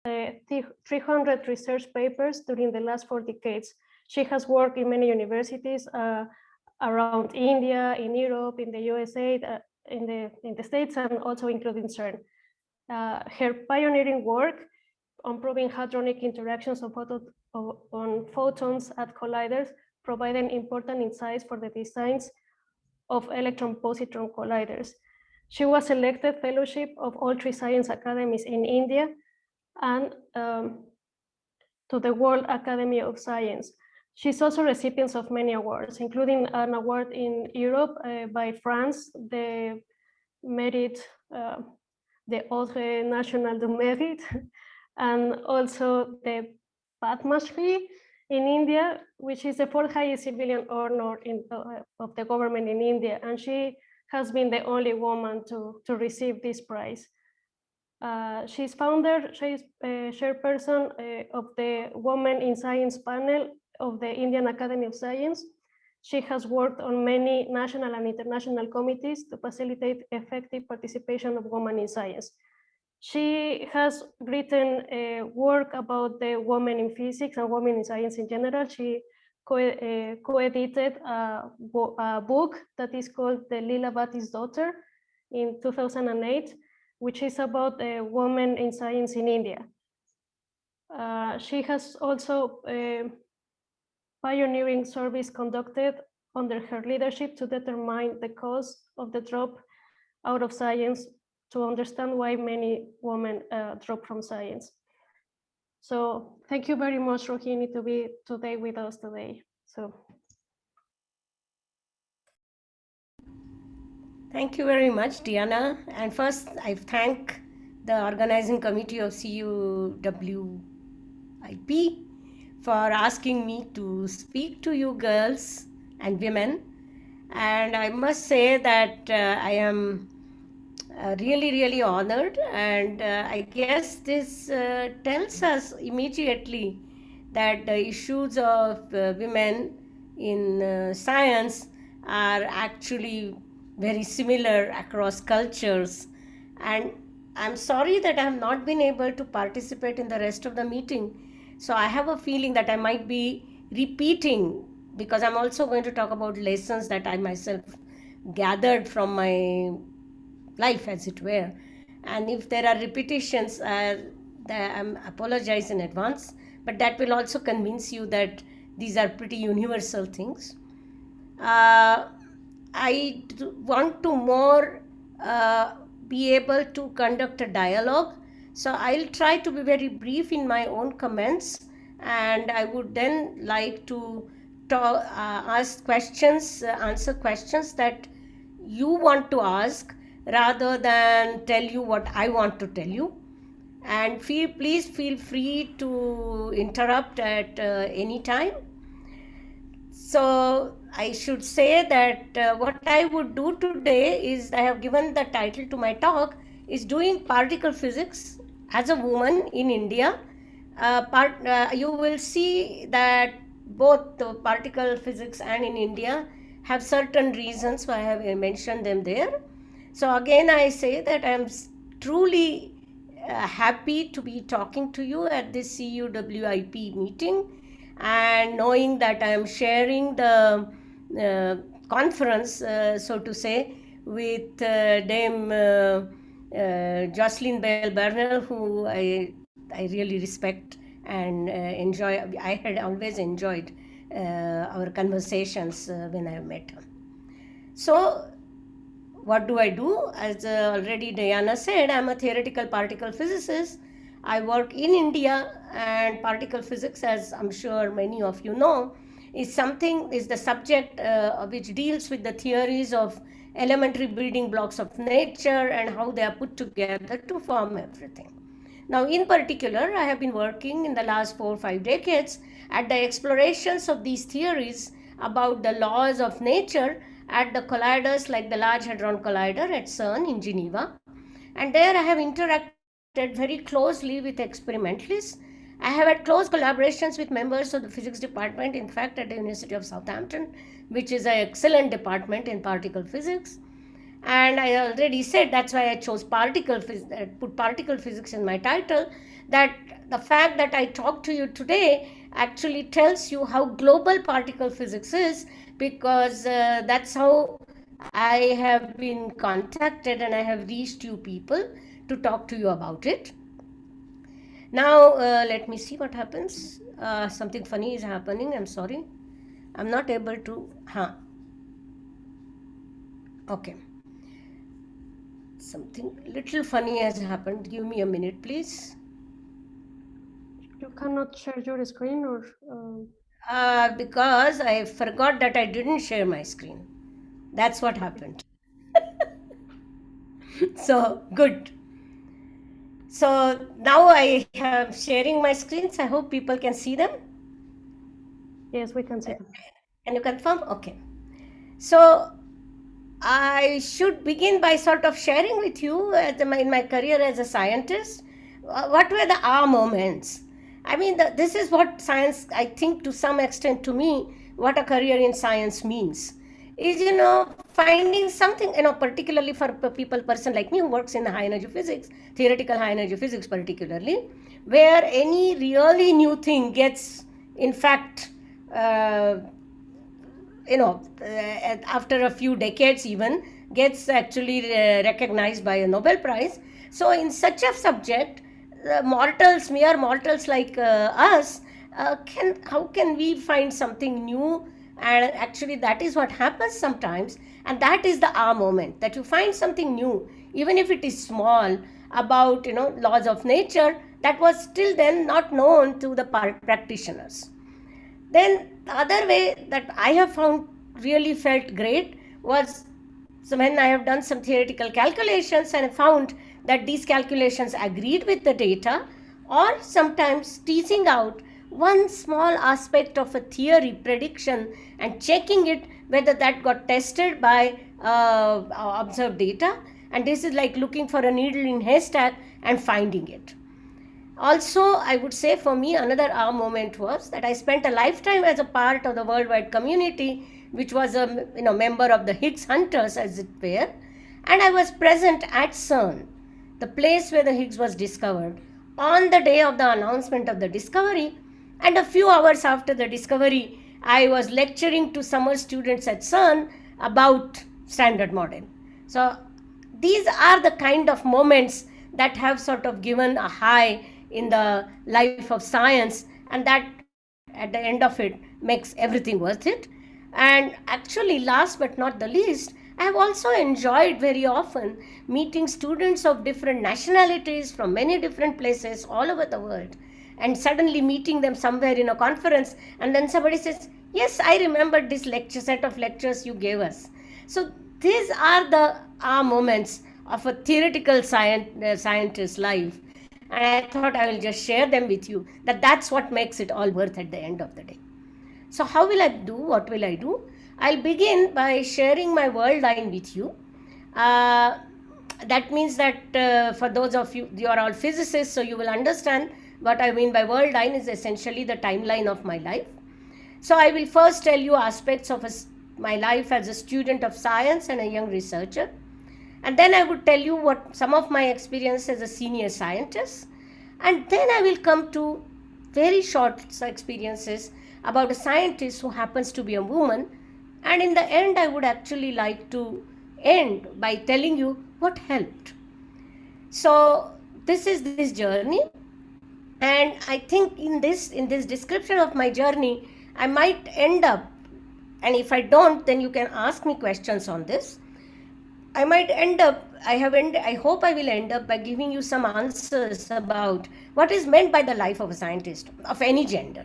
300 research papers during the last 4 decades. She has worked in many universities around India, in Europe, in the USA, in the States, and also including CERN. Her pioneering work on proving hadronic interactions on photons at colliders provided important insights for the designs of electron-positron colliders. She was elected fellowship of all 3 science academies in India and to the World Academy of Science. She's also recipient of many awards, including an award in Europe by France, the Merit, the Ordre National du Mérite, and also the Padma Shri in India, which is the 4th highest civilian honor of the government in India. And she has been the only woman to receive this prize. She's chairperson of the Women in Science panel of the Indian Academy of Science. She has worked on many national and international committees to facilitate effective participation of women in science. She has written work about the women in physics and women in science in general. She co-edited a book that is called The Lilavati's Daughter in 2008, which is about the women in science in India. She has also pioneering surveys conducted under her leadership to determine the cause of the drop out of science, to understand why many women drop from science. So thank you very much, Rohini, to be today with us today. Thank you very much, Diana. And first, I thank the organizing committee of CUWIP for asking me to speak to you girls and women. And I must say that I am really honored, and I guess this tells us immediately that the issues of women in science are actually very similar across cultures. And I'm sorry that I have not been able to participate in the rest of the meeting, so I have a feeling that I might be repeating, because I'm also going to talk about lessons that I myself gathered from my life, as it were. And if there are repetitions, I apologize in advance, but that will also convince you that these are pretty universal things. I want to more be able to conduct a dialogue, so I'll try to be very brief in my own comments, and I would then like to ask questions, answer questions that you want to ask, rather than tell you what I want to tell you. And please feel free to interrupt at any time. So I should say that what I would do today is, I have given the title to my talk, is doing particle physics as a woman in India. You will see that both the particle physics and in India have certain reasons why I have mentioned them there. So again, I say that I am truly happy to be talking to you at this CUWIP meeting, and knowing that I am sharing the conference, so to say, with Dame Jocelyn Bell Burnell, who I really respect and enjoy. I had always enjoyed our conversations when I met her. So what do I do? As already Diana said, I'm a theoretical particle physicist. I work in India, and particle physics, as I'm sure many of you know, is the subject which deals with the theories of elementary building blocks of nature and how they are put together to form everything. Now, in particular, I have been working in the last 4 or 5 decades at the explorations of these theories about the laws of nature at the colliders like the Large Hadron Collider at CERN in Geneva. And there I have interacted very closely with experimentalists. I have had close collaborations with members of the physics department, in fact, at the University of Southampton, which is an excellent department in particle physics. And I already said that's why I chose put particle physics in my title, that the fact that I talk to you today actually tells you how global particle physics is, because that's how I have been contacted and I have reached you people to talk to you about it. Now, let me see what happens. Something funny is happening. I'm sorry. I'm not able to. Okay. Something little funny has happened. Give me a minute, please. You cannot share your screen, or Because I forgot that I didn't share my screen. That's what happened. So, good. So, now I am sharing my screens. I hope people can see them. yes, we can see them. Can you confirm? Okay. So, I should begin by sort of sharing with you in my career as a scientist, what were the aha moments. I mean, this is what science, I think to some extent to me, what a career in science means is, finding something, particularly for person like me who works in the high energy physics, theoretical high energy physics particularly, where any really new thing gets, in fact, after a few decades even, gets actually recognized by a Nobel Prize. So in such a subject, mere mortals like us, how can we find something new? And actually that is what happens sometimes, and that is the aha moment, that you find something new, even if it is small, about laws of nature that was till then not known to the practitioners. Then the other way that I have found really felt great was, so when I have done some theoretical calculations and found that these calculations agreed with the data, or sometimes teasing out one small aspect of a theory prediction and checking it whether that got tested by observed data. And this is like looking for a needle in haystack and finding it. Also, I would say for me, another aha moment was that I spent a lifetime as a part of the worldwide community, which was a member of the Higgs Hunters, as it were, and I was present at CERN, the place where the Higgs was discovered, on the day of the announcement of the discovery. And a few hours after the discovery, I was lecturing to summer students at CERN about Standard Model. So these are the kind of moments that have sort of given a high in the life of science, and that at the end of it makes everything worth it. And actually, last but not the least, I have also enjoyed very often meeting students of different nationalities from many different places all over the world, and suddenly meeting them somewhere in a conference, and then somebody says, yes, I remember this set of lectures you gave us. So these are the moments of a theoretical scientist's life, and I thought I will just share them with you, that's what makes it all worth at the end of the day. So how will I do? What will I do? I'll begin by sharing my world line with you. That means that for those of you are all physicists, so you will understand what I mean by world line is essentially the timeline of my life. So I will first tell you aspects of my life as a student of science and a young researcher. And then I would tell you what some of my experience as a senior scientist. And then I will come to very short experiences about a scientist who happens to be a woman. And in the end, I would actually like to end by telling you what helped. So this is this journey. And I think in this description of my journey, I might end up, and if I don't, then you can ask me questions on this. I might end up, I hope I will end up by giving you some answers about what is meant by the life of a scientist of any gender.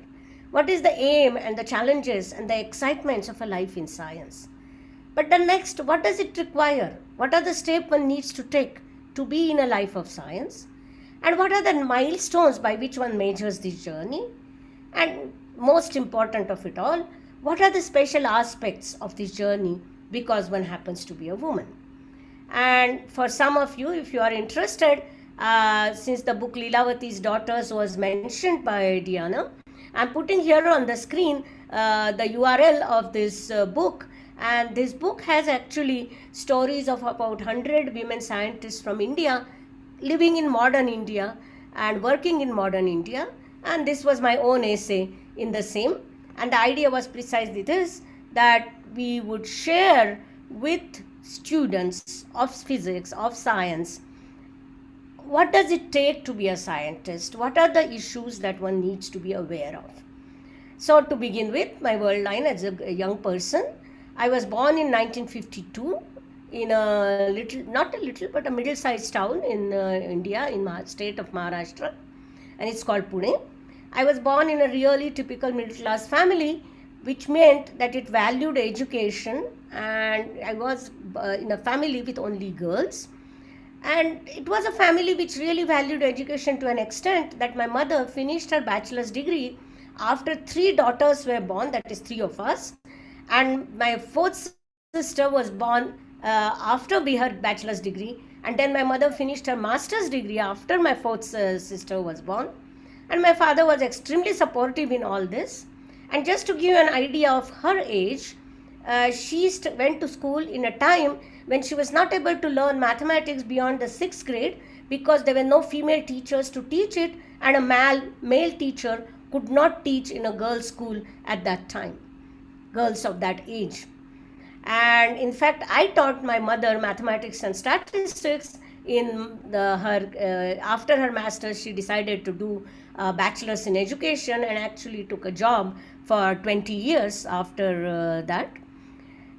What is the aim and the challenges and the excitements of a life in science? But the next, what does it require? What are the steps one needs to take to be in a life of science? And what are the milestones by which one measures this journey? And most important of it all, what are the special aspects of this journey because one happens to be a woman? And for some of you, if you are interested, since the book Lilavati's Daughters was mentioned by Diana, I'm putting here on the screen the URL of this book, And this book has actually stories of about 100 women scientists from India living in modern India and working in modern India. And this was my own essay in the same. And the idea was precisely this, that we would share with students of physics, of science, what does it take to be a scientist? What are the issues that one needs to be aware of? So to begin with, my world line as a young person, I was born in 1952 in a little, not a little, but a middle-sized town in India, in state of Maharashtra, and it's called Pune. I was born in a really typical middle-class family, which meant that it valued education, and I was in a family with only girls. And it was a family which really valued education to an extent that my mother finished her bachelor's degree after 3 daughters were born, that is 3 of us. And my fourth sister was born after her bachelor's degree. And then my mother finished her master's degree after my fourth sister was born. And my father was extremely supportive in all this. And just to give you an idea of her age, she went to school in a time when she was not able to learn mathematics beyond the 6th grade because there were no female teachers to teach it, and a male teacher could not teach in a girls' school at that time, girls of that age. And in fact, I taught my mother mathematics and statistics in after her master's. She decided to do a bachelor's in education and actually took a job for 20 years after that.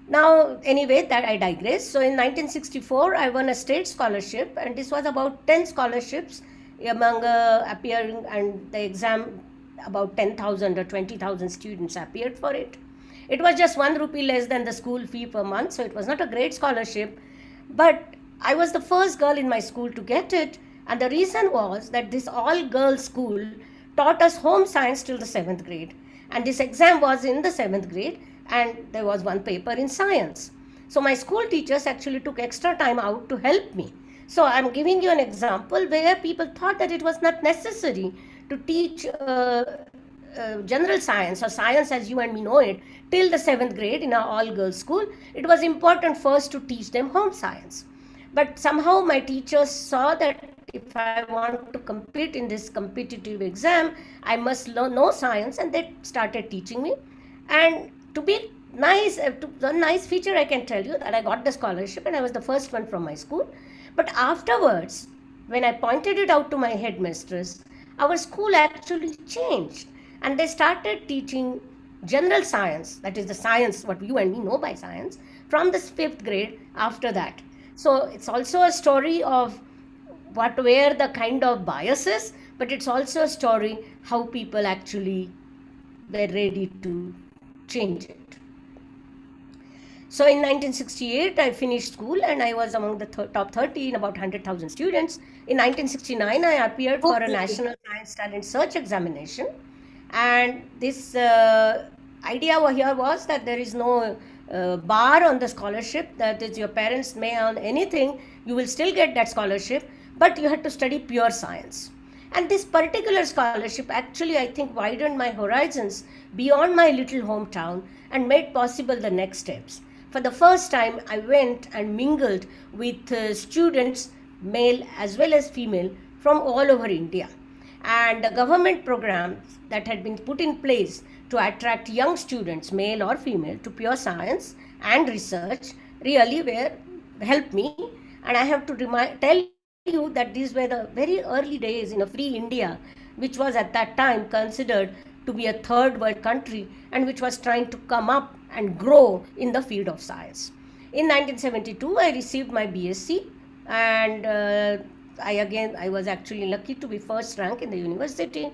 Now, anyway, that I digress. So in 1964, I won a state scholarship, and this was about 10 scholarships among appearing, and the exam, about 10,000 or 20,000 students appeared for it. It was just 1 rupee less than the school fee per month, so it was not a great scholarship. But I was the first girl in my school to get it, and the reason was that this all-girls school taught us home science till the 7th grade. And this exam was in the 7th grade, and there was one paper in science. So my school teachers actually took extra time out to help me. So I'm giving you an example where people thought that it was not necessary to teach general science or science as you and me know it till the 7th grade in our all-girls school. It was important first to teach them home science. But somehow my teachers saw that if I want to compete in this competitive exam, I must know science, and they started teaching me. And to be nice, one nice feature I can tell you that I got the scholarship and I was the first one from my school. But afterwards, when I pointed it out to my headmistress, our school actually changed, and they started teaching general science, that is the science what you and me know by science, from the 5th grade after that. So it's also a story of what were the kind of biases, but it's also a story how people actually were ready to change it. So in 1968, I finished school and I was among the top 30 in about 100,000 students. In 1969, I appeared for a National Science Talent Search examination. And this idea here was that there is no bar on the scholarship, that is, your parents may earn anything, you will still get that scholarship, but you had to study pure science. And this particular scholarship actually, I think, widened my horizons beyond my little hometown and made possible the next steps. For the first time, I went and mingled with students, male as well as female, from all over India. And the government programs that had been put in place to attract young students, male or female, to pure science and research really helped me. And I have to tell you that these were the very early days in a free India, which was at that time considered to be a third world country and which was trying to come up and grow in the field of science. In 1972, I received my BSc, and I was actually lucky to be first rank in the university.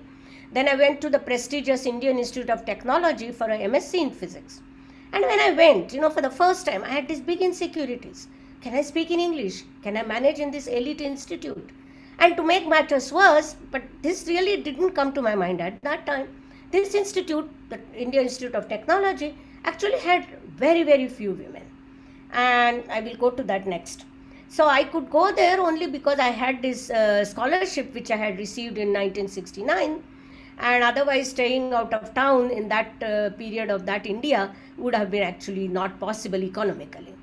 Then I went to the prestigious Indian Institute of Technology for a MSc in physics. And when I went, for the first time, I had these big insecurities. Can I speak in English? Can I manage in this elite institute? And to make matters worse, but this really didn't come to my mind at that time, this institute, the Indian Institute of Technology, actually had very, very few women. And I will go to that next. So I could go there only because I had this scholarship which I had received in 1969. and otherwise staying out of town in that period of that India would have been actually not possible economically.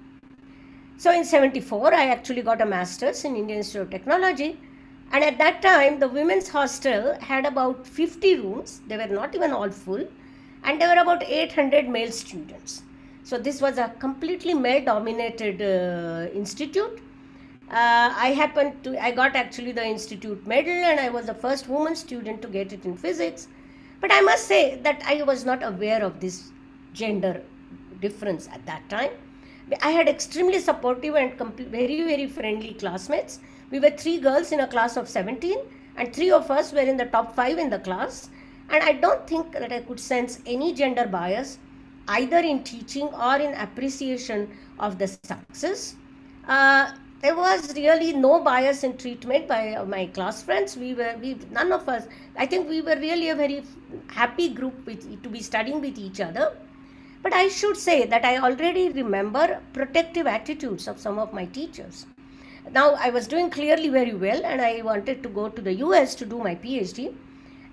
So in 74, I actually got a master's in Indian Institute of Technology. And at that time, the women's hostel had about 50 rooms. They were not even all full. And there were about 800 male students. So this was a completely male-dominated institute. I got actually the institute medal, and I was the first woman student to get it in physics. But I must say that I was not aware of this gender difference at that time. I had extremely supportive and very, very friendly classmates. We were 3 girls in a class of 17, and 3 of us were in the top 5 in the class. And I don't think that I could sense any gender bias either in teaching or in appreciation of the success. There was really no bias in treatment by my class friends. None of us, I think we were really a very happy group to be studying with each other. But I should say that I already remember protective attitudes of some of my teachers. Now, I was doing clearly very well, and I wanted to go to the US to do my PhD.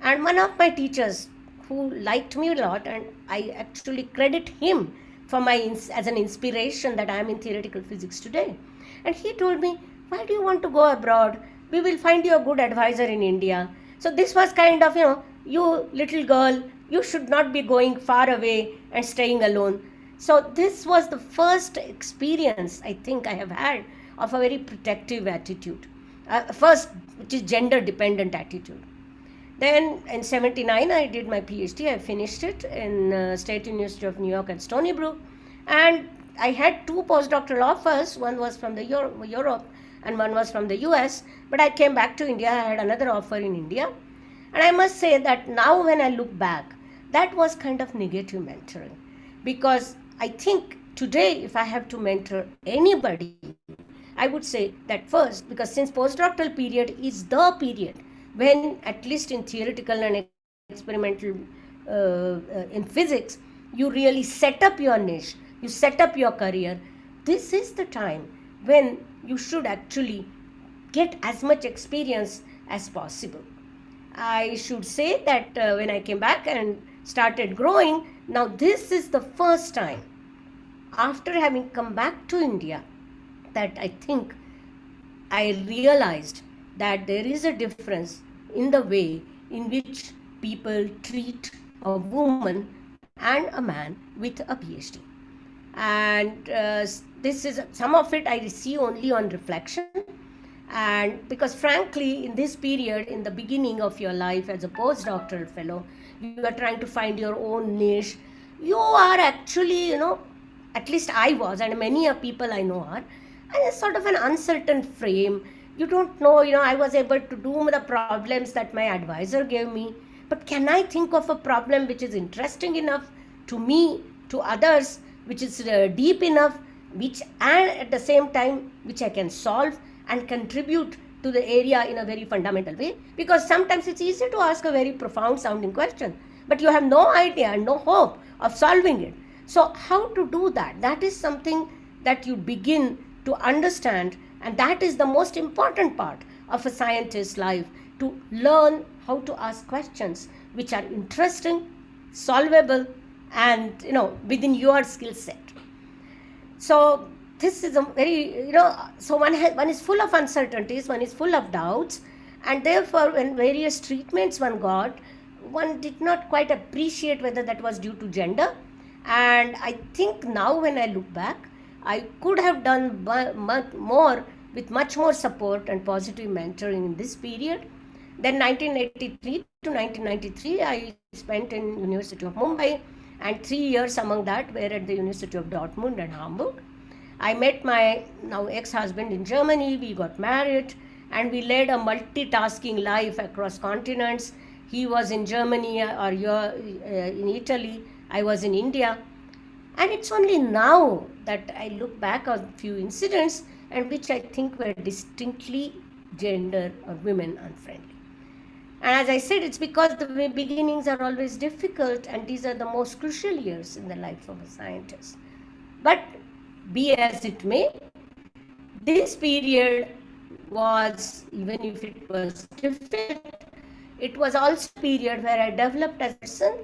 And one of my teachers who liked me a lot, and I actually credit him for as an inspiration that I am in theoretical physics today. And he told me, why do you want to go abroad? We will find you a good advisor in India. So this was kind of, you little girl, you should not be going far away and staying alone. So this was the first experience I think I have had of a very protective attitude. First, which is gender dependent attitude. Then in 79, I did my PhD. I finished it in State University of New York at Stony Brook. And I had 2 postdoctoral offers. One was from the Europe and one was from the US. But I came back to India. I had another offer in India. And I must say that now when I look back, that was kind of negative mentoring. Because I think today, if I have to mentor anybody, I would say that first, because since postdoctoral period is the period when, at least in theoretical and experimental in physics, you really set up your niche, you set up your career. This is the time when you should actually get as much experience as possible. I should say that when I came back and started growing, now this is the first time after having come back to India that I think I realized that there is a difference in the way in which people treat a woman and a man with a PhD. And this is some of it I see only on reflection. And because frankly, in this period, in the beginning of your life as a postdoctoral fellow, you are trying to find your own niche. You are actually, at least I was, and many people I know are, and it's sort of an uncertain frame. You don't know, I was able to do the problems that my advisor gave me, but can I think of a problem which is interesting enough to me, to others, which is deep enough, and at the same time, which I can solve and contribute to the area in a very fundamental way? Because sometimes it's easy to ask a very profound sounding question, but you have no idea and no hope of solving it. So how to do that? That is something that you begin to understand, and that is the most important part of a scientist's life, to learn how to ask questions which are interesting, solvable, and within your skill set. So this is a very, so one is full of uncertainties, one is full of doubts, and therefore when various treatments one got, one did not quite appreciate whether that was due to gender. And I think now when I look back, I could have done more with much more support and positive mentoring in this period. Then 1983 to 1993, I spent in University of Mumbai, and 3 years among that were at the University of Dortmund and Hamburg. I met my now ex-husband in Germany. We got married, and we led a multitasking life across continents. He was in Germany or in Italy. I was in India. And it's only now that I look back on a few incidents and which I think were distinctly gender or women unfriendly. And as I said, it's because the beginnings are always difficult, and these are the most crucial years in the life of a scientist. But be as it may, this period was, even if it was difficult, it was also a period where I developed as a person.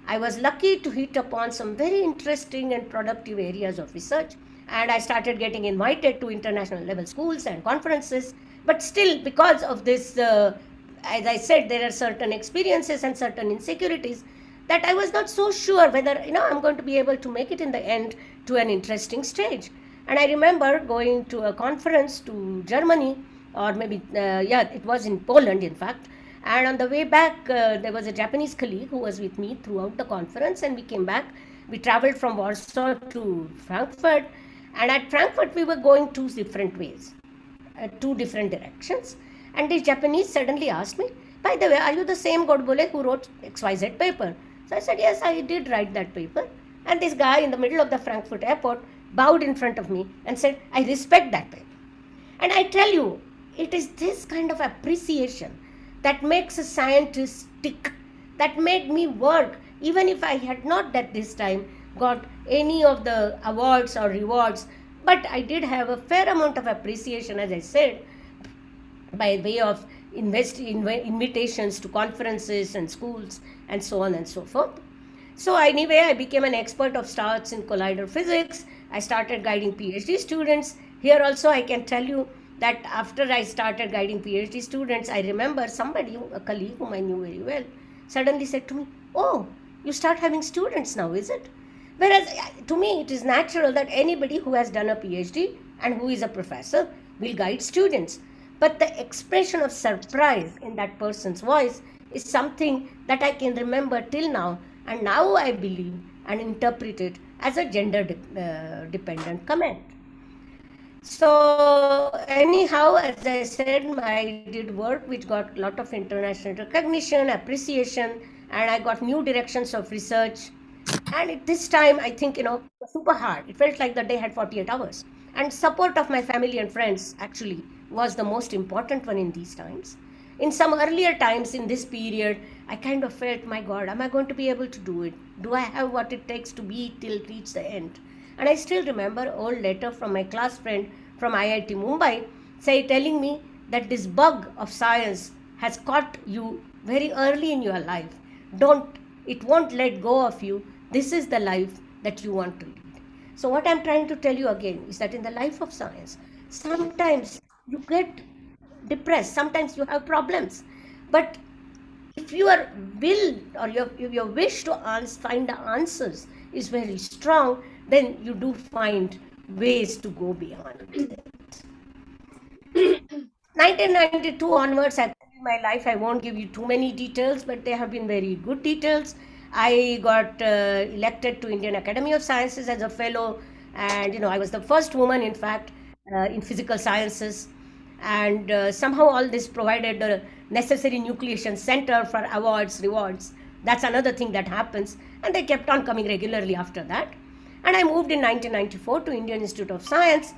I was lucky to hit upon some very interesting and productive areas of research, and I started getting invited to international level schools and conferences. But still, because of this, as I said, there are certain experiences and certain insecurities that I was not so sure whether I'm going to be able to make it in the end to an interesting stage. And I remember going to a conference to Germany, or maybe it was in Poland, in fact. And on the way back, there was a Japanese colleague who was with me throughout the conference, and we came back. We traveled from Warsaw to Frankfurt, and at Frankfurt, we were going two different ways, two different directions. And this Japanese suddenly asked me, "By the way, are you the same Godbole who wrote XYZ paper?" So I said, "Yes, I did write that paper." And this guy in the middle of the Frankfurt airport bowed in front of me and said, "I respect that paper." And I tell you, it is this kind of appreciation that makes a scientist tick, that made me work, even if I had not at this time got any of the awards or rewards. But I did have a fair amount of appreciation, as I said, by way of invitations to conferences and schools and so on and so forth. So anyway, I became an expert of stars in collider physics. I started guiding PhD students. Here also I can tell you that after I started guiding PhD students, I remember somebody, a colleague whom I knew very well, suddenly said to me, "Oh, you start having students now, is it?" Whereas to me, it is natural that anybody who has done a PhD and who is a professor will guide students. But the expression of surprise in that person's voice is something that I can remember till now, and now I believe and interpret it as a gender dependent comment. So anyhow, as I said, I did work which got a lot of international recognition, appreciation, and I got new directions of research. And at this time, I think, it was super hard. It felt like the day had 48 hours. And support of my family and friends actually was the most important one in these times. In some earlier times in this period, I kind of felt, my God, am I going to be able to do it? Do I have what it takes to be till reach the end? And I still remember an old letter from my class friend from IIT Mumbai telling me that this bug of science has caught you very early in your life. It won't let go of you. This is the life that you want to lead. So what I'm trying to tell you again is that in the life of science, sometimes you get depressed, sometimes you have problems. But if your will or your wish to find the answers is very strong, then you do find ways to go beyond it. 1992 onwards, actually, my life, I won't give you too many details, but they have been very good details. I got elected to Indian Academy of Sciences as a fellow, and I was the first woman, in fact, in physical sciences. And somehow all this provided the necessary nucleation center for awards, rewards. That's another thing that happens, and they kept on coming regularly after that. And I moved in 1994 to Indian Institute of Science.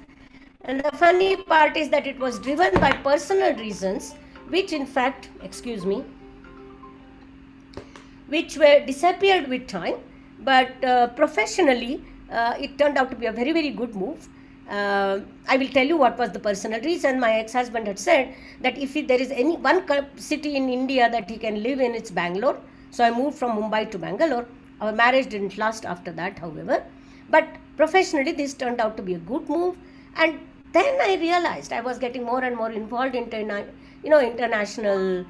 And the funny part is that it was driven by personal reasons, which in fact, which were disappeared with time, but professionally, it turned out to be a very, very good move. I will tell you what was the personal reason. My ex-husband had said that if there is any one city in India that he can live in, it's Bangalore. So I moved from Mumbai to Bangalore. Our marriage didn't last after that, however. But professionally, this turned out to be a good move. And then I realized I was getting more and more involved in international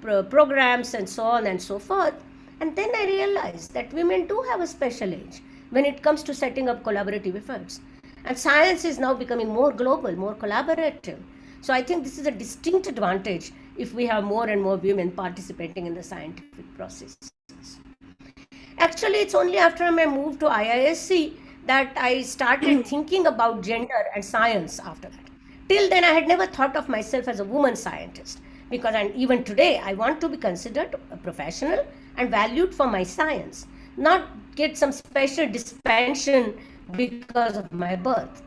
programs and so on and so forth. And then I realized that women do have a special edge when it comes to setting up collaborative efforts. And science is now becoming more global, more collaborative. So I think this is a distinct advantage if we have more and more women participating in the scientific process. Actually, it's only after my move to IISc that I started thinking about gender and science after that. Till then, I had never thought of myself as a woman scientist, because even today, I want to be considered a professional and valued for my science, not get some special dispensation because of my birth.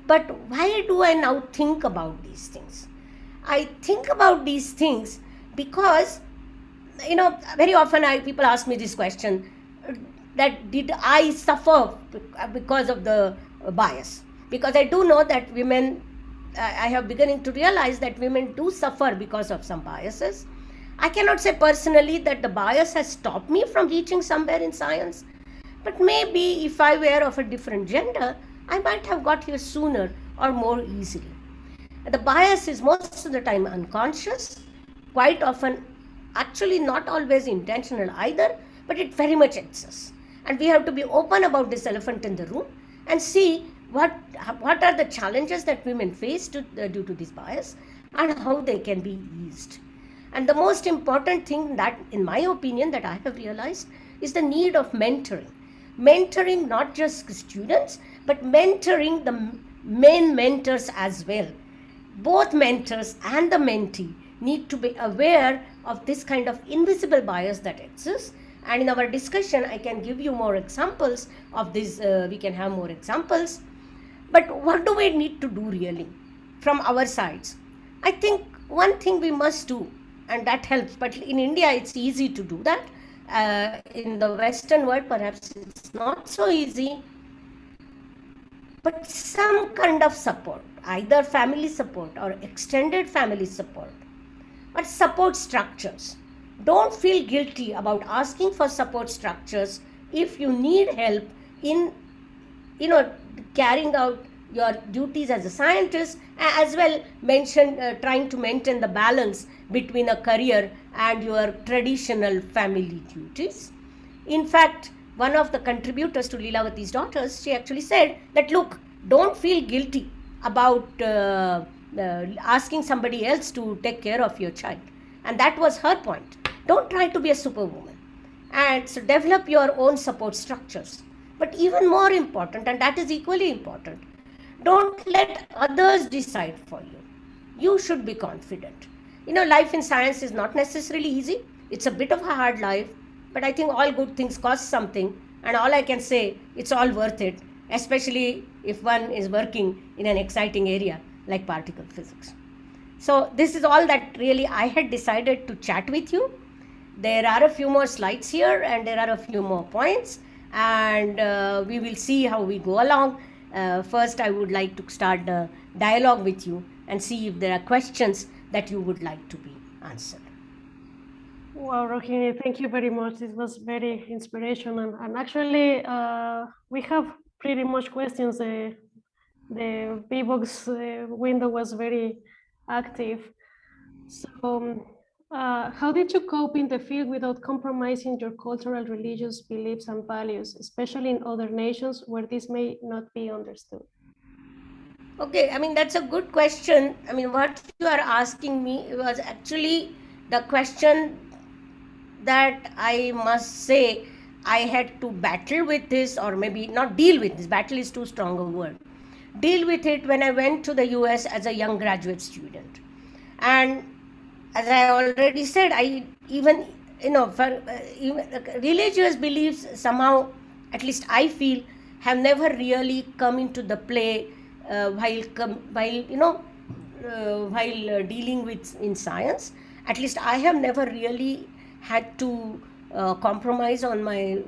But why do I now think about these things? I think about these things because, very often people ask me this question, that did I suffer because of the bias? Because I do know that women, I have beginning to realize that women do suffer because of some biases. I cannot say personally that the bias has stopped me from reaching somewhere in science, but maybe if I were of a different gender, I might have got here sooner or more easily. The bias is most of the time unconscious, quite often actually not always intentional either, but it very much exists. And we have to be open about this elephant in the room and see what are the challenges that women face due to this bias and how they can be eased. And the most important thing that, in my opinion, that I have realized is the need of mentoring. Mentoring not just students, but mentoring the main mentors as well. Both mentors and the mentee need to be aware of this kind of invisible bias that exists. And in our discussion, I can give you more examples of this. We can have more examples. But what do we need to do really from our sides? I think one thing we must do, and that helps, but in India it's easy to do that. In the Western world, perhaps it's not so easy, but some kind of support, either family support or extended family support, or support structures. Don't feel guilty about asking for support structures if you need help in, carrying out your duties as a scientist, as well trying to maintain the balance between a career and your traditional family duties. In fact, one of the contributors to Leelavati's Daughters, she actually said that, look, don't feel guilty about asking somebody else to take care of your child. And that was her point. Don't try to be a superwoman. And so develop your own support structures. But even more important, and that is equally important, don't let others decide for you. You should be confident. Life in science is not necessarily easy. It's a bit of a hard life, but I think all good things cost something, and all I can say, it's all worth it, especially if one is working in an exciting area like particle physics. So this is all that really I had decided to chat with you. There are a few more slides here, and there are a few more points, and we will see how we go along. First, I would like to start the dialogue with you and see if there are questions that you would like to be answered. Wow, Rohini, thank you very much. This was very inspirational. And actually, we have pretty much questions. The VBox window was very active. So how did you cope in the field without compromising your cultural, religious beliefs and values, especially in other nations where this may not be understood? Okay, that's a good question. What you are asking me was actually the question that I must say I had to battle with this, or maybe not deal with this. Battle is too strong a word. Deal with it when I went to the US as a young graduate student. And as I already said, I even, even religious beliefs somehow, at least I feel, have never really come into the play while dealing with in science. At least I have never really had to compromise on my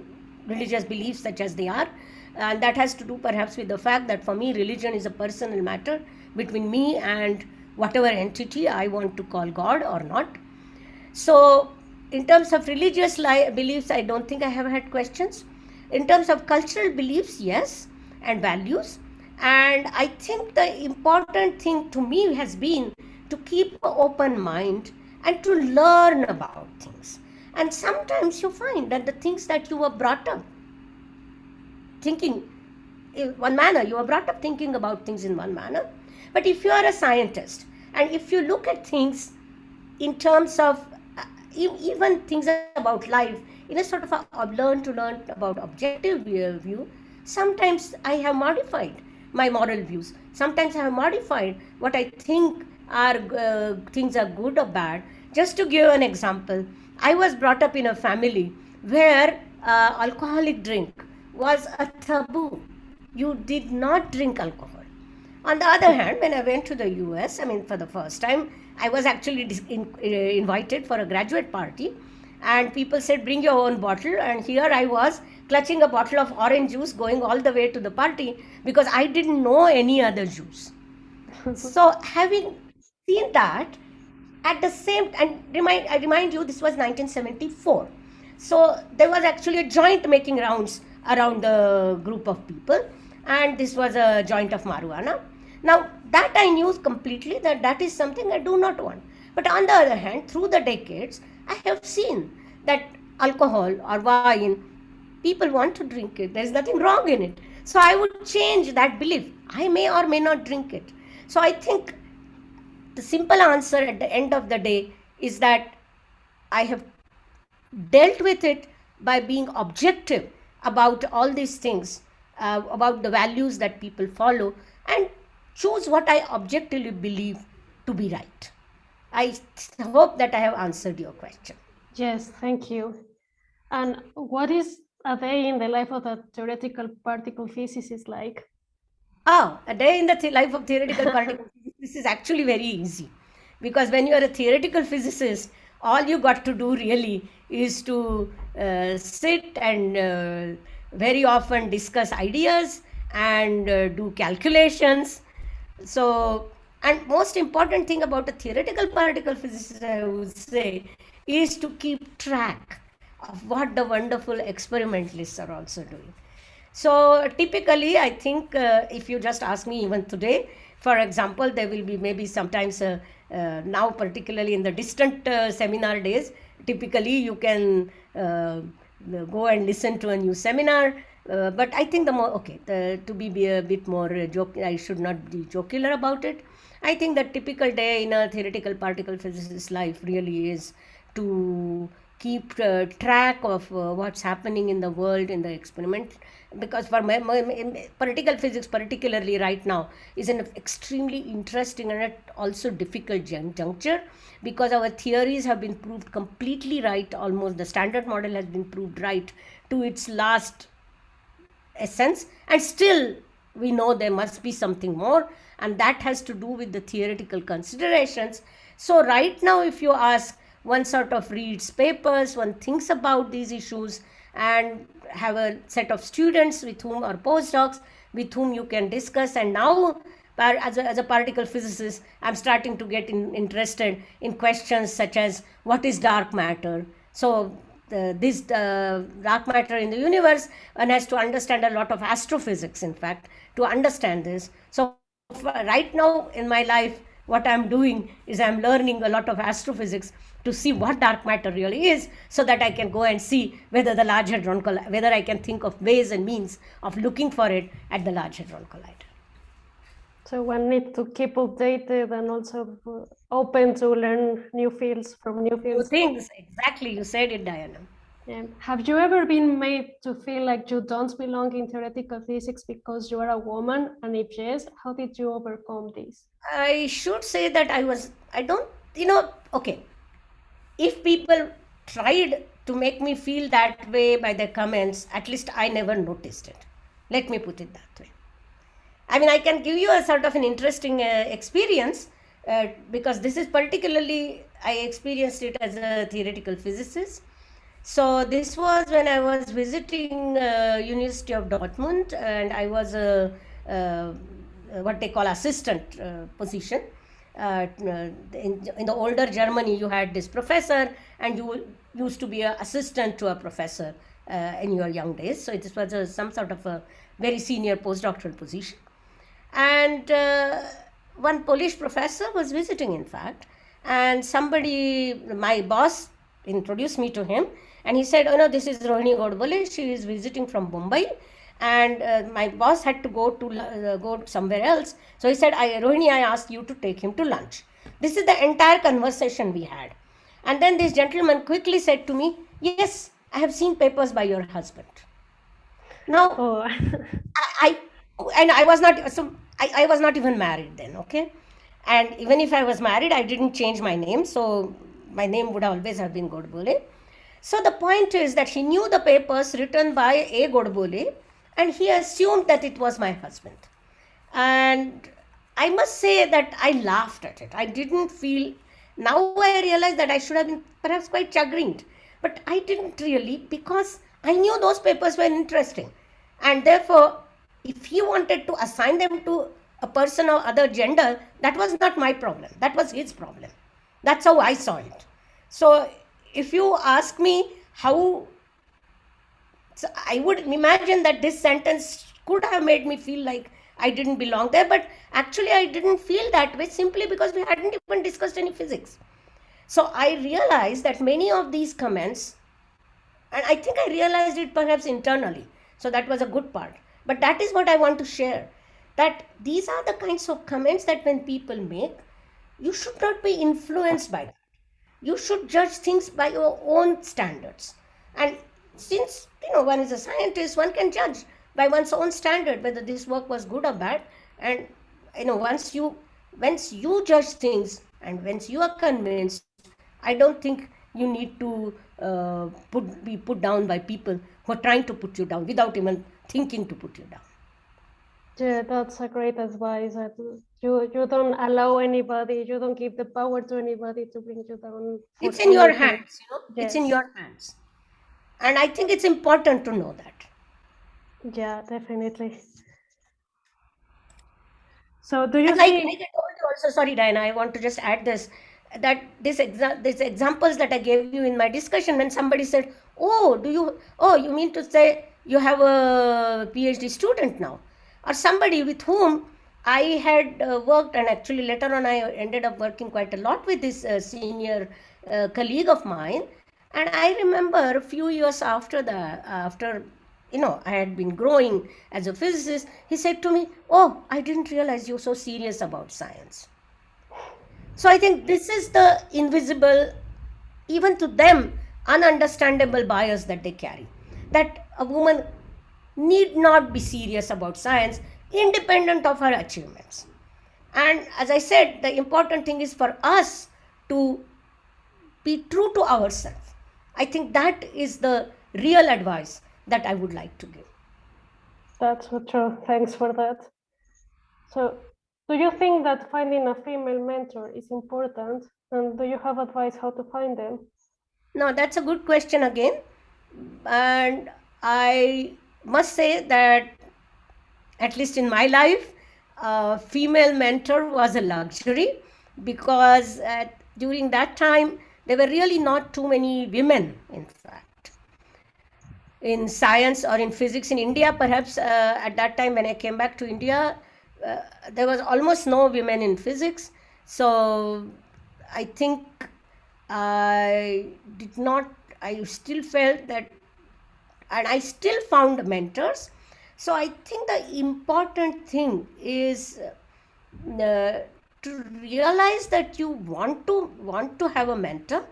religious beliefs such as they are. And that has to do perhaps with the fact that for me, religion is a personal matter between me and whatever entity I want to call God or not. So in terms of religious beliefs, I don't think I have had questions. In terms of cultural beliefs, yes, and values. And I think the important thing to me has been to keep an open mind and to learn about things. And sometimes you find that the things that you were brought up thinking in one manner, you were brought up thinking about things in one manner. But if you are a scientist, and if you look at things in terms of even things about life, in a sort of learn about objective view, sometimes I have modified my moral views. Sometimes I have modified what I think are things are good or bad. Just to give an example, I was brought up in a family where alcoholic drink was a taboo. You did not drink alcohol. On the other hand, when I went to the US, for the first time, I was actually invited for a graduate party, and people said, bring your own bottle. And here I was clutching a bottle of orange juice going all the way to the party because I didn't know any other juice. So having seen that, at the same, and I remind you, this was 1974. So there was actually a joint making rounds around the group of people, and this was a joint of marijuana. Now that I knew completely that that is something I do not want. But on the other hand, through the decades, I have seen that alcohol or wine, people want to drink it. There is nothing wrong in it. So I would change that belief. I may or may not drink it. So I think the simple answer at the end of the day is that I have dealt with it by being objective about all these things, about the values that people follow, and choose what I objectively believe to be right. I hope that I have answered your question. Yes, thank you. And what is a day in the life of a theoretical particle physicist like? Oh, a day in the life of theoretical particle physics. This is actually very easy, because when you are a theoretical physicist, all you got to do really is to sit and very often discuss ideas and do calculations. So, and most important thing about a theoretical particle physicist, I would say, is to keep track of what the wonderful experimentalists are also doing. So typically, I think if you just ask me even today, for example, there will be maybe sometimes now, particularly in the distant seminar days, typically you can go and listen to a new seminar. But I think to be a bit more I should not be jocular about it. I think the typical day in a theoretical particle physicist life really is to keep track of what's happening in the world, in the experiment, because for particle physics particularly right now is an extremely interesting and also difficult juncture, because our theories have been proved completely right. Almost the standard model has been proved right to its last essence, and still we know there must be something more, and that has to do with the theoretical considerations. So right now, if you ask, one sort of reads papers, one thinks about these issues, and have a set of students with whom, or postdocs with whom you can discuss. And now as a particle physicist, I'm starting to get interested in questions such as what is dark matter. So this dark matter in the universe, one has to understand a lot of astrophysics, in fact, to understand this. So right now in my life, what I'm doing is I'm learning a lot of astrophysics to see what dark matter really is, so that I can go and see whether the Large Hadron Collider, whether I can think of ways and means of looking for it at the Large Hadron Collider. So one needs to keep updated and also open to learn new fields from new fields. New things, exactly, you said it, Diana. Have you ever been made to feel like you don't belong in theoretical physics because you are a woman? And if yes, how did you overcome this? I should say that I don't, okay. If people tried to make me feel that way by their comments, at least I never noticed it. Let me put it that way. I mean, I can give you a sort of an interesting experience, because this is particularly, I experienced it as a theoretical physicist. So this was when I was visiting University of Dortmund, and I was what they call assistant position. In the older Germany, you had this professor, and you used to be an assistant to a professor in your young days. So it was some sort of a very senior postdoctoral position. And one Polish professor was visiting, in fact, and my boss introduced me to him, and he said, "Oh no, this is Rohini Godbole. She is visiting from Mumbai." And my boss had to go somewhere else. So he said, "Rohini, I asked you to take him to lunch." This is the entire conversation we had. And then this gentleman quickly said to me, "Yes, I have seen papers by your husband." Now, I was not even married then, okay? And even if I was married, I didn't change my name. So my name would always have been Godbole. So the point is that he knew the papers written by A. Godbole, and he assumed that it was my husband. And I must say that I laughed at it. I didn't feel, now I realize that I should have been perhaps quite chagrined. But I didn't really, because I knew those papers were interesting. And therefore, if he wanted to assign them to a person of other gender, that was not my problem. That was his problem. That's how I saw it. So if you ask me how, so I would imagine that this sentence could have made me feel like I didn't belong there, but actually I didn't feel that way simply because we hadn't even discussed any physics. So I realized that many of these comments, and I think I realized it perhaps internally, so that was a good part. But that is what I want to share, that these are the kinds of comments that when people make, you should not be influenced by that. You should judge things by your own standards. And since one is a scientist, one can judge by one's own standard whether this work was good or bad. And once you judge things and once you are convinced, I don't think you need to be put down by people who are trying to put you down without even thinking to put you down. Yeah, that's a great advice. That you don't allow anybody, you don't give the power to anybody to bring you down for It's in your anything. hands, it's in Yes. your hands. And I think it's important to know that. Yeah, definitely. So do you And like see? I told you also, sorry, Diana, I want to just add this, that these examples that I gave you in my discussion, when somebody said, you mean to say you have a PhD student now? Or somebody with whom I had worked, and actually later on I ended up working quite a lot with this senior colleague of mine. And I remember a few years after I had been growing as a physicist, he said to me, "Oh, I didn't realize you're so serious about science." So I think this is the invisible, even to them, ununderstandable bias that they carry. That a woman need not be serious about science independent of her achievements. And as I said, the important thing is for us to be true to ourselves. I think that is the real advice that I would like to give. That's so true. Thanks for that. So, do you think that finding a female mentor is important? And do you have advice how to find them? Now, that's a good question again. And I must say that, at least in my life, a female mentor was a luxury, because during that time, there were really not too many women, in fact, in science or in physics in India. Perhaps at that time when I came back to India, there was almost no women in physics. So I think I did not, I still felt that, and I still found mentors. So I think the important thing is to realize that you want to have a mentor,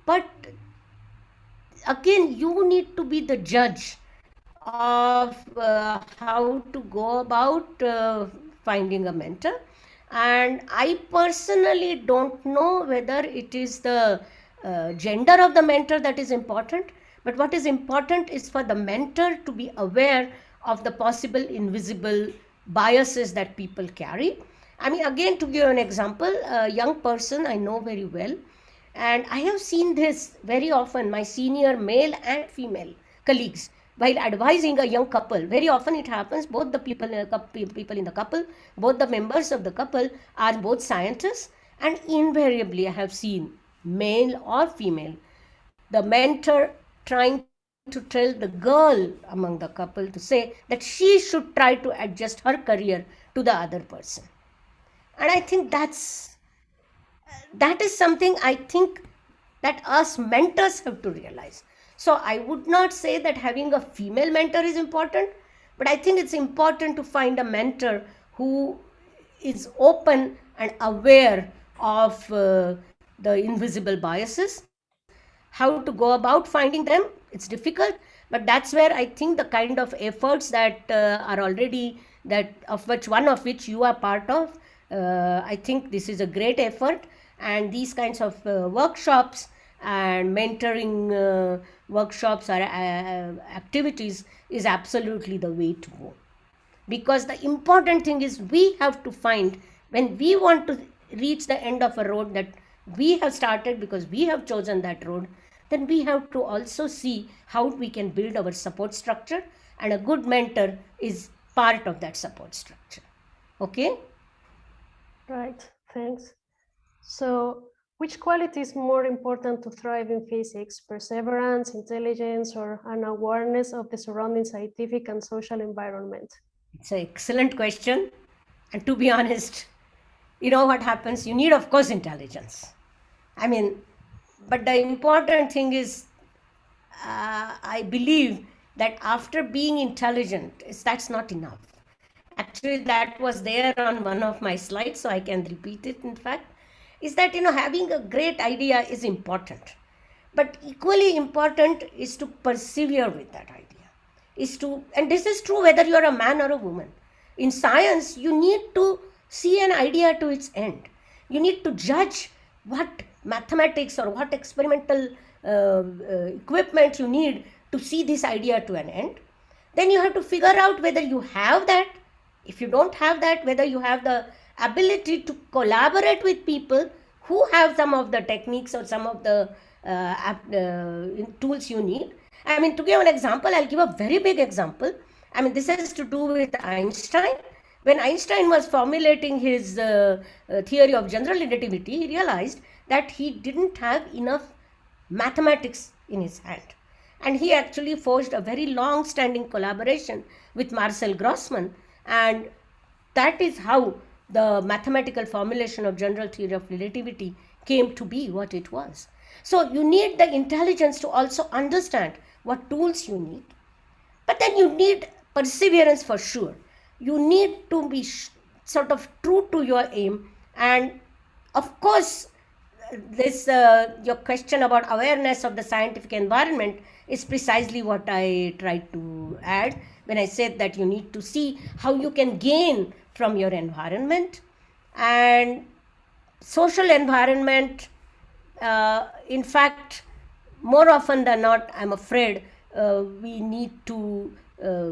but again you need to be the judge of how to go about finding a mentor. And I personally don't know whether it is the gender of the mentor that is important, but what is important is for the mentor to be aware of the possible invisible biases that people carry. I mean, again, to give an example, a young person I know very well, and I have seen this very often, my senior male and female colleagues, while advising a young couple. Very often it happens, both the people in the couple, both the members of the couple are both scientists, and invariably I have seen, male or female, the mentor trying to tell the girl among the couple to say that she should try to adjust her career to the other person. And I think that is something I think that us mentors have to realize. So I would not say that having a female mentor is important, but I think it's important to find a mentor who is open and aware of the invisible biases. How to go about finding them, it's difficult, but that's where I think the kind of efforts that are already, that of which one of which you are part of, I think this is a great effort. And these kinds of workshops and mentoring workshops or activities is absolutely the way to go, because the important thing is we have to find, when we want to reach the end of a road that we have started because we have chosen that road, then we have to also see how we can build our support structure, and a good mentor is part of that support structure. Okay. Right. Thanks. So, Which quality is more important to thrive in physics? Perseverance, intelligence, or an awareness of the surrounding scientific and social environment? It's an excellent question. And to be honest, you know what happens? You need, of course, intelligence. I mean, but the important thing is, I believe that after being intelligent, that's not enough. Actually, that was there on one of my slides, so I can repeat it. In fact, is that having a great idea is important, but equally important is to persevere with that idea. And this is true whether you are a man or a woman. In science, you need to see an idea to its end. You need to judge what mathematics or what experimental equipment you need to see this idea to an end. Then you have to figure out whether you have that. If you don't have that, whether you have the ability to collaborate with people who have some of the techniques or some of the tools you need. I mean, to give an example, I'll give a very big example. I mean, this has to do with Einstein. When Einstein was formulating his theory of general relativity, he realized that he didn't have enough mathematics in his hand. And he actually forged a very long standing collaboration with Marcel Grossman. And that is how the mathematical formulation of general theory of relativity came to be what it was. So you need the intelligence to also understand what tools you need. But then you need perseverance for sure. You need to be sort of true to your aim. And of course, this your question about awareness of the scientific environment is precisely what I tried to add when I said that you need to see how you can gain from your environment. And social environment, in fact, more often than not, I'm afraid we need to,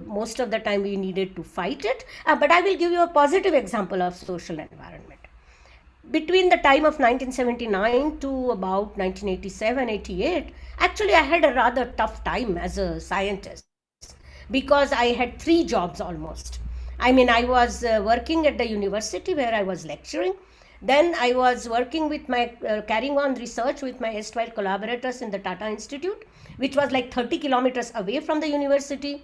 most of the time we needed to fight it. But I will give you a positive example of social environment. Between the time of 1979 to about 1987-88, actually I had a rather tough time as a scientist because I had 3 jobs almost. I mean, I was working at the university where I was lecturing. Then I was working with my, carrying on research with my erstwhile collaborators in the Tata Institute, which was like 30 kilometers away from the university.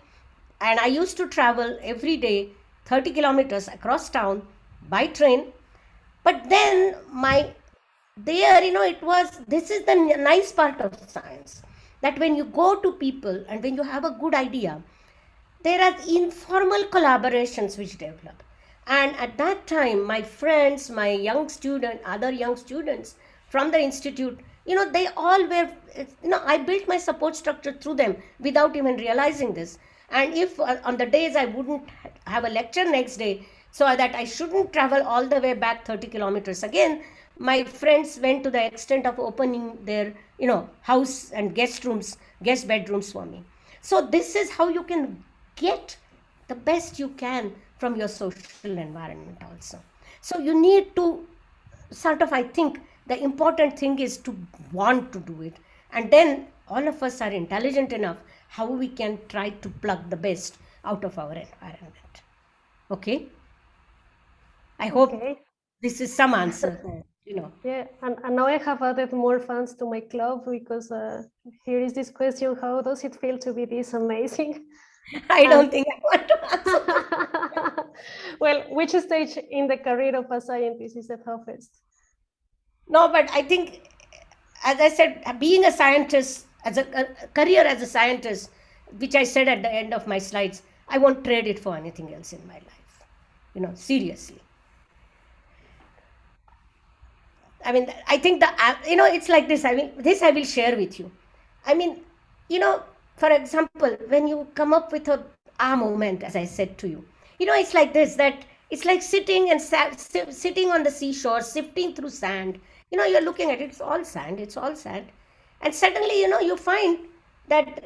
And I used to travel every day 30 kilometers across town by train. But then this is the nice part of science, that when you go to people and when you have a good idea, there are informal collaborations which develop. And at that time, my friends, my other young students from the institute, they all were, I built my support structure through them without even realizing this. And if on the days I wouldn't have a lecture next day, so that I shouldn't travel all the way back 30 kilometers again, my friends went to the extent of opening their, house and guest bedrooms for me. So this is how you can get the best you can from your social environment also. So you need to sort of, I think, the important thing is to want to do it. And then all of us are intelligent enough how we can try to plug the best out of our environment. Okay? I hope this is some answer. Yeah, and now I have added more fans to my club because here is this question: how does it feel to be this amazing? I don't think I want to answer. Well, which stage in the career of a scientist is the toughest? No, but I think, as I said, being a scientist, as a career as a scientist, which I said at the end of my slides, I won't trade it for anything else in my life. Seriously. I mean, I think it's like this. I mean, this I will share with you. I mean, for example, when you come up with a moment, as I said to you, it's like this, that it's like sitting on the seashore, sifting through sand. You're looking at it, it's all sand. And suddenly, you find that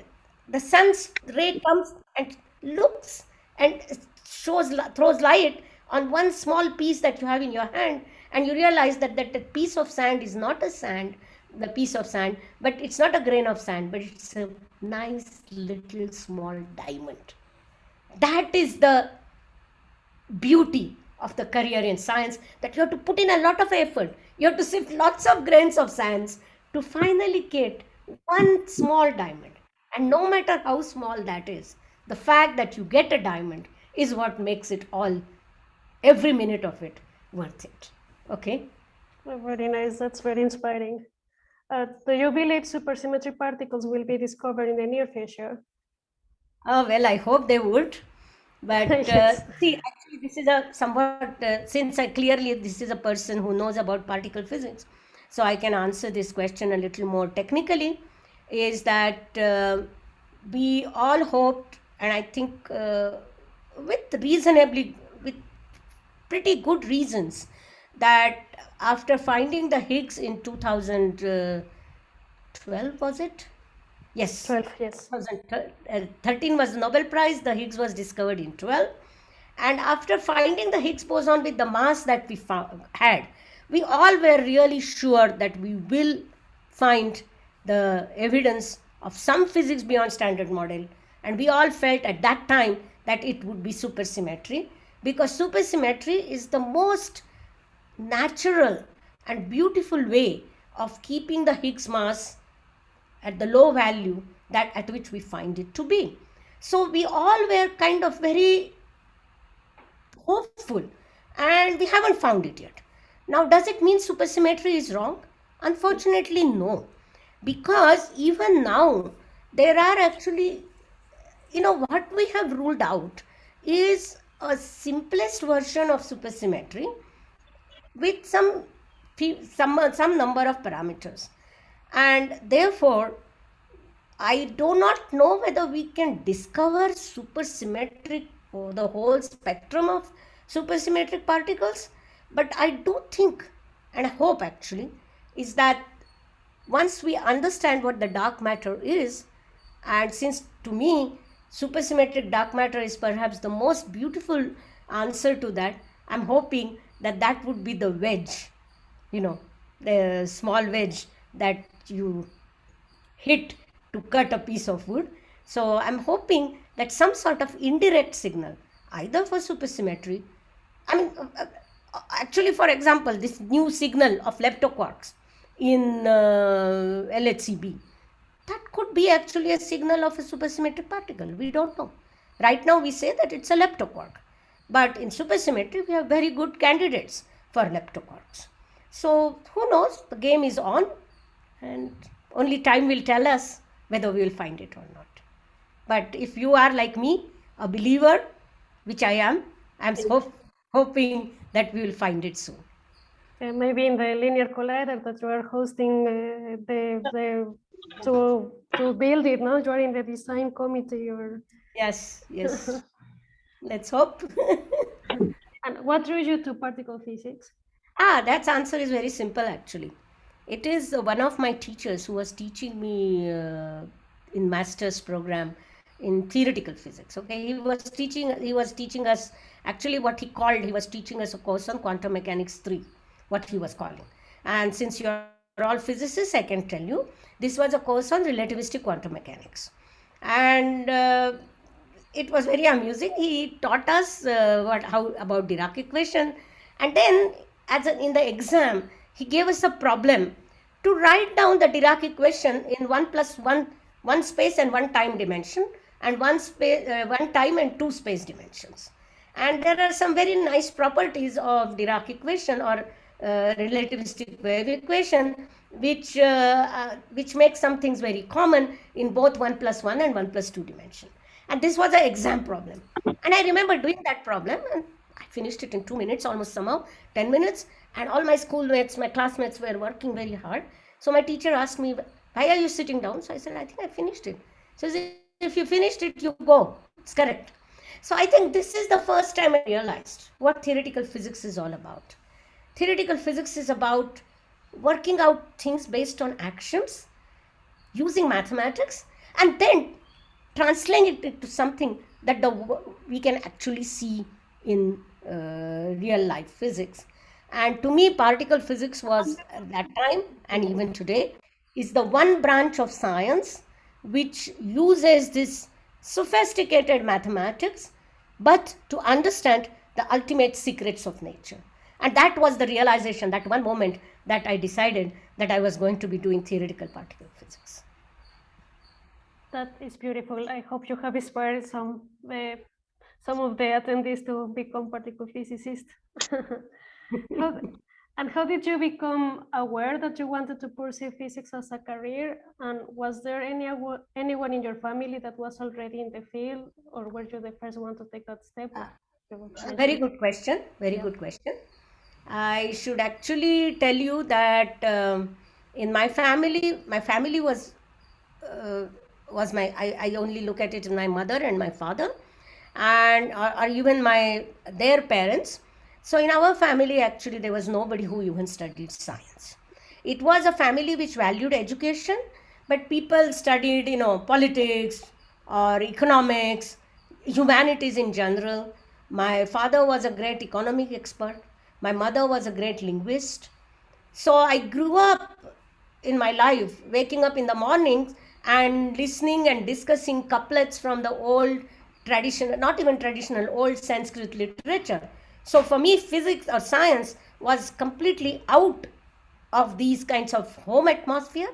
the sun's ray comes and looks and throws light on one small piece that you have in your hand, and you realize that piece of sand is not the piece of sand, but it's not a grain of sand, but it's a nice little small diamond. That is the beauty of the career in science, that you have to put in a lot of effort. You have to sift lots of grains of science to finally get one small diamond. And no matter how small that is, the fact that you get a diamond is what makes it all, every minute of it, worth it. Okay? Very nice. That's very inspiring. Do you believe supersymmetry particles will be discovered in the near future? Well, I hope they would. But Yes. see, actually, this is a somewhat, since I clearly, this is a person who knows about particle physics, so I can answer this question a little more technically. Is that we all hoped, and I think with pretty good reasons, that after finding the Higgs in 2012, was it? Yes, 12, yes. 2013 was the Nobel Prize. The Higgs was discovered in 12. And after finding the Higgs boson with the mass that we had, we all were really sure that we will find the evidence of some physics beyond standard model. And we all felt at that time that it would be supersymmetry, because supersymmetry is the most natural and beautiful way of keeping the Higgs mass at the low value that at which we find it to be. So we all were kind of very hopeful, and we haven't found it yet. Now, does it mean supersymmetry is wrong? Unfortunately, no. Because even now, there are actually, what we have ruled out is a simplest version of supersymmetry with some number of parameters. And therefore, I do not know whether we can discover supersymmetric, or the whole spectrum of supersymmetric particles, but I do think, and I hope actually, is that once we understand what the dark matter is, and since to me supersymmetric dark matter is perhaps the most beautiful answer to that, I'm hoping that that would be the wedge, the small wedge that you hit to cut a piece of wood. So I'm hoping that some sort of indirect signal, either for supersymmetry, actually, for example, this new signal of leptoquarks in LHCb, that could be actually a signal of a supersymmetric particle. We don't know. Right now, we say that it's a leptoquark. But in supersymmetry, we have very good candidates for leptoquarks. So who knows? The game is on, and only time will tell us whether we will find it or not. But if you are like me, a believer, which I am, I'm hoping that we will find it soon. Maybe in the linear collider that you are hosting to build it, no? You are in the design committee, or Yes. Let's hope. and what drew you to particle physics? That answer is very simple actually. It is one of my teachers who was teaching me in master's program in theoretical physics. Okay, he was teaching us actually what he was teaching us a course on quantum mechanics 3, what he was calling. And since you're all physicists, I can tell you this was a course on relativistic quantum mechanics. And it was very amusing. He taught us how about Dirac equation, and then in the exam he gave us a problem to write down the Dirac equation in 1 plus 1 space and 1 time dimension, and 1 time and 2 space dimensions. And there are some very nice properties of Dirac equation, or relativistic wave equation, which makes some things very common in both 1 plus 1 and 1 plus 2 dimension. And this was an exam problem. And I remember doing that problem, and I finished it in 2 minutes, almost somehow, 10 minutes. And all my schoolmates, my classmates were working very hard. So my teacher asked me, why are you sitting down? So I said, I think I finished it. So he said, if you finished it, you go. It's correct. So I think this is the first time I realized what theoretical physics is all about. Theoretical physics is about working out things based on axioms, using mathematics, and then translating it into something that we can actually see in real life physics. And to me, particle physics was at that time, and even today, is the one branch of science which uses this sophisticated mathematics, but to understand the ultimate secrets of nature. And that was the realization, that one moment that I decided that I was going to be doing theoretical particle physics. That is beautiful. I hope you have inspired some of the attendees to become particle physicists. How did you become aware that you wanted to pursue physics as a career? And was there anyone in your family that was already in the field, or were you the first one to take that step? Very good question. Very good question. I should actually tell you that in my family was my, I only look at it in my mother and my father, and or even their parents. So in our family, actually, there was nobody who even studied science. It was a family which valued education, but people studied, politics or economics, humanities in general. My father was a great economic expert. My mother was a great linguist. So I grew up in my life waking up in the mornings and listening and discussing couplets from the old traditional, not even traditional, old Sanskrit literature. So for me, physics or science was completely out of these kinds of home atmosphere.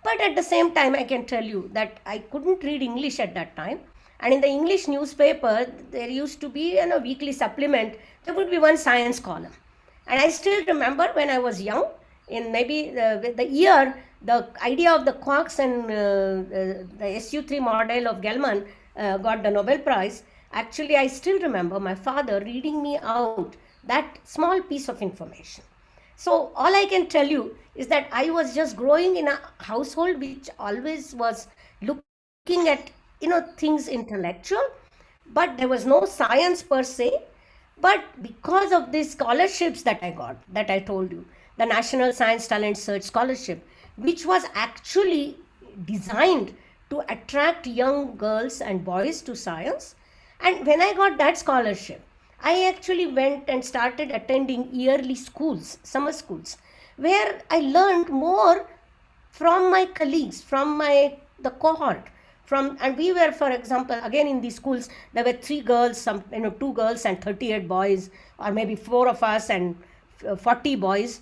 But at the same time, I can tell you that I couldn't read English at that time. And in the English newspaper, there used to be a weekly supplement. There would be one science column. And I still remember when I was young, in maybe the year, the idea of the quarks and the SU3 model of Gell-Mann got the Nobel Prize. Actually, I still remember my father reading me out that small piece of information. So all I can tell you is that I was just growing in a household which always was looking at things intellectual, but there was no science per se. But because of these scholarships that I got, that I told you, the National Science Talent Search Scholarship, which was actually designed to attract young girls and boys to science. And when I got that scholarship, I actually went and started attending yearly schools, summer schools, where I learned more from my colleagues, from the cohort. And we were, for example, again in these schools, there were 3 girls, 2 girls and 38 boys, or maybe 4 of us and 40 boys.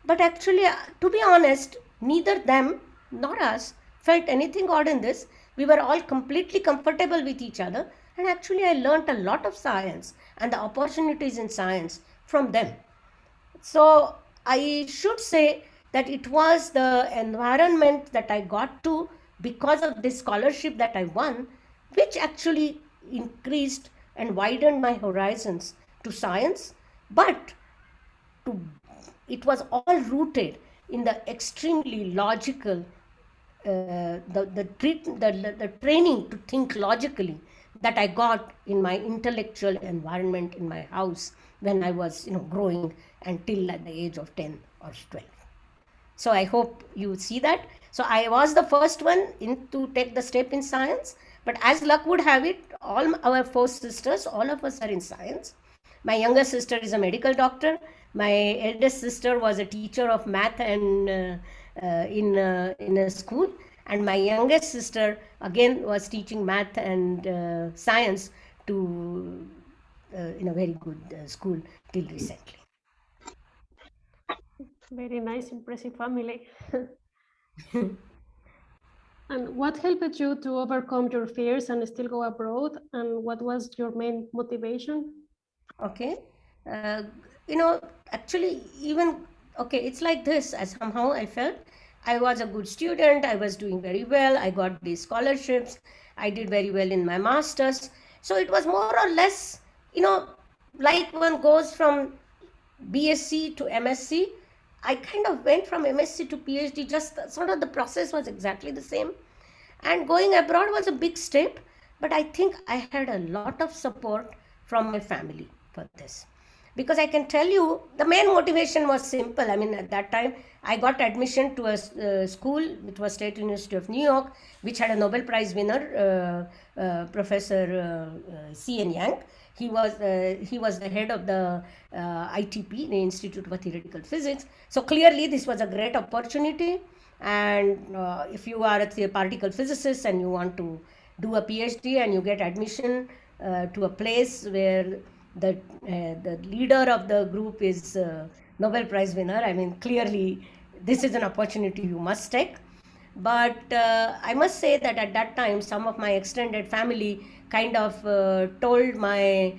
But actually, to be honest, neither them nor us felt anything odd in this. We were all completely comfortable with each other, and actually I learnt a lot of science and the opportunities in science from them. So I should say that it was the environment that I got to because of this scholarship that I won, which actually increased and widened my horizons to science. But it was all rooted in the extremely logical, the training to think logically that I got in my intellectual environment in my house when I was growing until at the age of 10 or 12. So I hope you see that. So I was the first one to take the step in science, but as luck would have it, all our 4 sisters, all of us are in science. My younger sister is a medical doctor. My eldest sister was a teacher of math and in a school, and my youngest sister again was teaching math and science to in a very good school till recently. Very nice, impressive family. And what helped you to overcome your fears and still go abroad? And what was your main motivation? Okay. Uh, Actually, okay, it's like this. As somehow I felt I was a good student. I was doing very well. I got these scholarships. I did very well in my master's. So it was more or less, like one goes from BSc to MSc. I kind of went from MSc to PhD, just sort of the process was exactly the same. And going abroad was a big step, but I think I had a lot of support from my family for this. Because I can tell you, the main motivation was simple. I mean, at that time, I got admission to a school, which was State University of New York, which had a Nobel Prize winner, Professor C.N. Yang. He was the head of the ITP, the Institute for Theoretical Physics. So clearly, this was a great opportunity. And if you are a particle physicist and you want to do a PhD and you get admission to a place where the leader of the group is Nobel Prize winner. I mean, clearly, this is an opportunity you must take. But I must say that at that time, some of my extended family kind of told my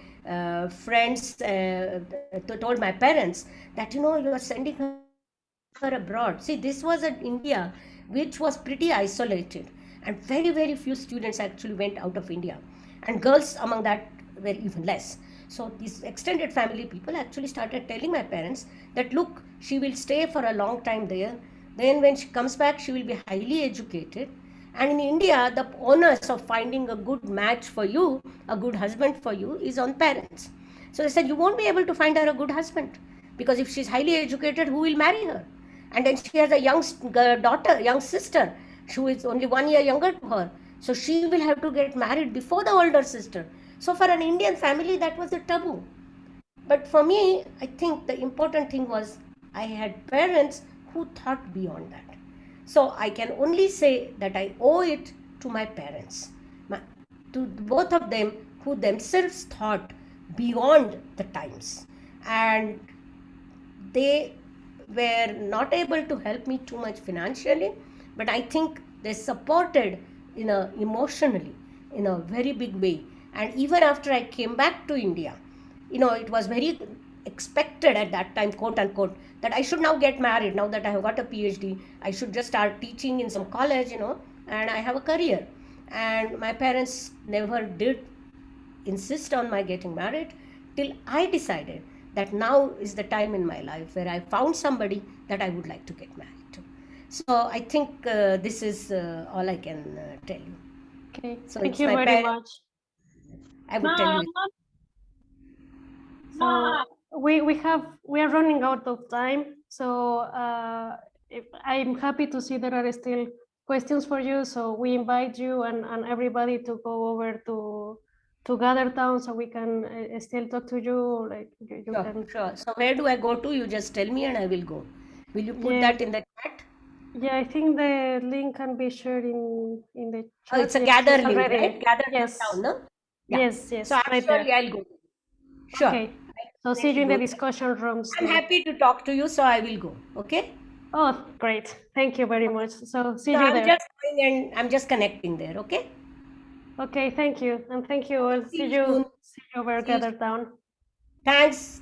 friends, told my parents that, you know, you are sending her abroad. See, this was in India, which was pretty isolated, and very, very few students actually went out of India, and girls among that were even less. So these extended family people actually started telling my parents that, look, she will stay for a long time there. Then when she comes back, she will be highly educated. And in India, the onus of finding a good match for you, a good husband for you, is on parents. So they said, you won't be able to find her a good husband because if she's highly educated, who will marry her? And then she has a young daughter, young sister, who is only 1 year younger to her. So she will have to get married before the older sister. So for an Indian family, that was a taboo. But for me, I think the important thing was I had parents who thought beyond that. So I can only say that I owe it to my parents, my, to both of them who themselves thought beyond the times. And they were not able to help me too much financially, but I think they supported emotionally in a very big way. And even after I came back to India, it was very expected at that time, quote unquote, that I should now get married. Now that I have got a PhD, I should just start teaching in some college, and I have a career. And my parents never did insist on my getting married till I decided that now is the time in my life where I found somebody that I would like to get married to. So I think this is all I can tell you. Okay, So thank it's you my very parents. much. I would tell you. So we are running out of time. So I'm happy to see there are still questions for you. So we invite you and everybody to go over to Gather Town so we can still talk to you. Like you Sure, can. sure. So where do I go to? You just tell me and I will go. Will you put Yeah, that in the chat? yeah. I think the link can be shared in the Oh, chat. it's a Yes, gather it's link, already. right? Gather Yes, down, no? Yeah. yes, So yes. Right there. absolutely, I'll go. Sure. Okay. I'll So see you definitely in the go there. discussion rooms I'm then. happy to talk to you, so I will go. Okay? Oh, great. Thank you very Okay. much. So see So you I'm there. just going and I'm just connecting there. Okay? Okay, thank you. And thank you Okay. all. See you soon. See you over See you soon. Gather Town. Thanks.